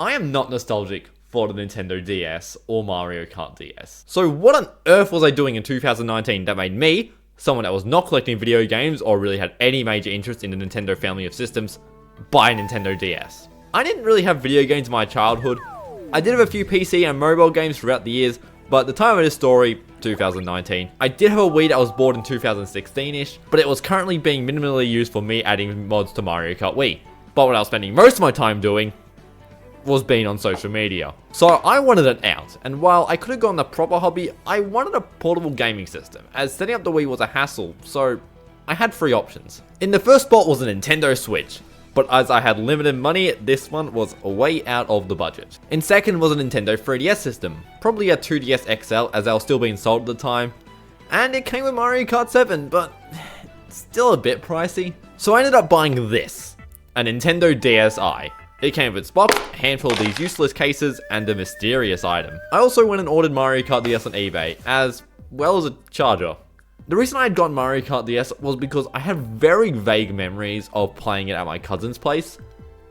I am not nostalgic for the Nintendo DS or Mario Kart DS. So what on earth was I doing in 2019 that made me, someone that was not collecting video games or really had any major interest in the Nintendo family of systems, buy a Nintendo DS? I didn't really have video games in my childhood. I did have a few PC and mobile games throughout the years, but at the time of this story, 2019, I did have a Wii that was bought in 2016-ish, but it was currently being minimally used for me adding mods to Mario Kart Wii. But what I was spending most of my time doing was being on social media. So I wanted it out, and while I could have gone the proper hobby, I wanted a portable gaming system, as setting up the Wii was a hassle, so I had three options. In the first spot was a Nintendo Switch, but as I had limited money, this one was way out of the budget. In second was a Nintendo 3DS system, probably a 2DS XL as they were still being sold at the time, and it came with Mario Kart 7, but still a bit pricey. So I ended up buying this, a Nintendo DSi. It came with its box, a handful of these useless cases, and a mysterious item. I also went and ordered Mario Kart DS on eBay, as well as a charger. The reason I had gotten Mario Kart DS was because I had very vague memories of playing it at my cousin's place.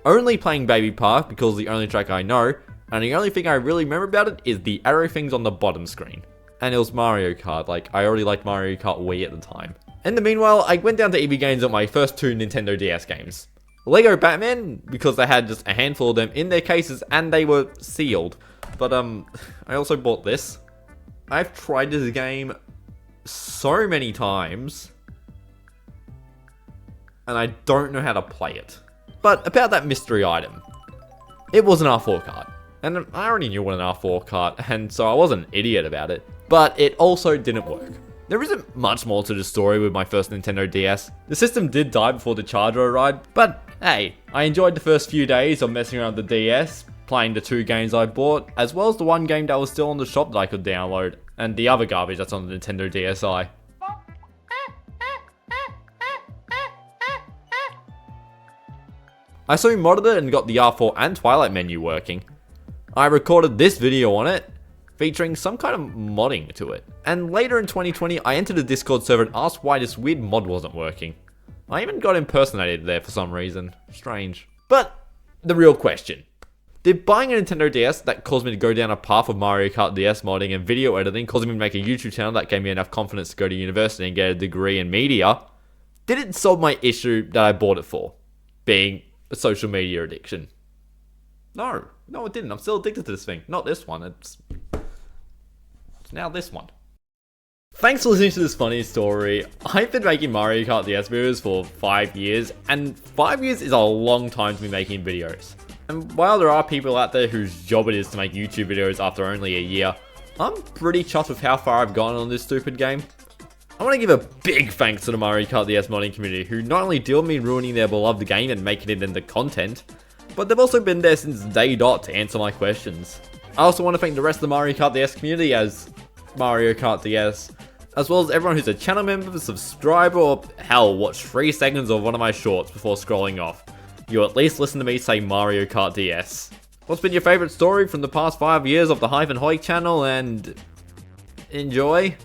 Only playing Baby Park because the only track I know, and the only thing I really remember about it is the arrow things on the bottom screen. And it was Mario Kart, like I already liked Mario Kart Wii at the time. In the meanwhile, I went down to EB Games on my first two Nintendo DS games. Lego Batman, because they had just a handful of them in their cases and they were sealed. But I also bought this. I've tried this game so many times, and I don't know how to play it. But about that mystery item, it was an R4 card, and I already knew what an R4 card, and so I wasn't an idiot about it, but it also didn't work. There isn't much more to the story with my first Nintendo DS. The system did die before the charger arrived, but hey, I enjoyed the first few days of messing around with the DS, playing the two games I bought, as well as the one game that was still on the shop that I could download, and the other garbage that's on the Nintendo DSi. I so modded it and got the R4 and Twilight menu working. I recorded this video on it, featuring some kind of modding to it. And later in 2020, I entered a Discord server and asked why this weird mod wasn't working. I even got impersonated there for some reason. Strange. But the real question. Did buying a Nintendo DS that caused me to go down a path of Mario Kart DS modding and video editing, causing me to make a YouTube channel that gave me enough confidence to go to university and get a degree in media, did it solve my issue that I bought it for? Being a social media addiction. No, it didn't. I'm still addicted to this thing. Not this one. It's now this one. Thanks for listening to this funny story. I've been making Mario Kart DS videos for 5 years, and 5 years is a long time to be making videos. And while there are people out there whose job it is to make YouTube videos after only a year, I'm pretty chuffed with how far I've gone on this stupid game. I want to give a big thanks to the Mario Kart DS modding community, who not only deal with me ruining their beloved game and making it into content, but they've also been there since day dot to answer my questions. I also want to thank the rest of the Mario Kart DS community as Mario Kart DS, as well as everyone who's a channel member, subscriber, or hell, watch 3 seconds of one of my shorts before scrolling off. You at least listen to me say Mario Kart DS. What's been your favourite story from the past 5 years of the Hype and Hoik channel, and enjoy?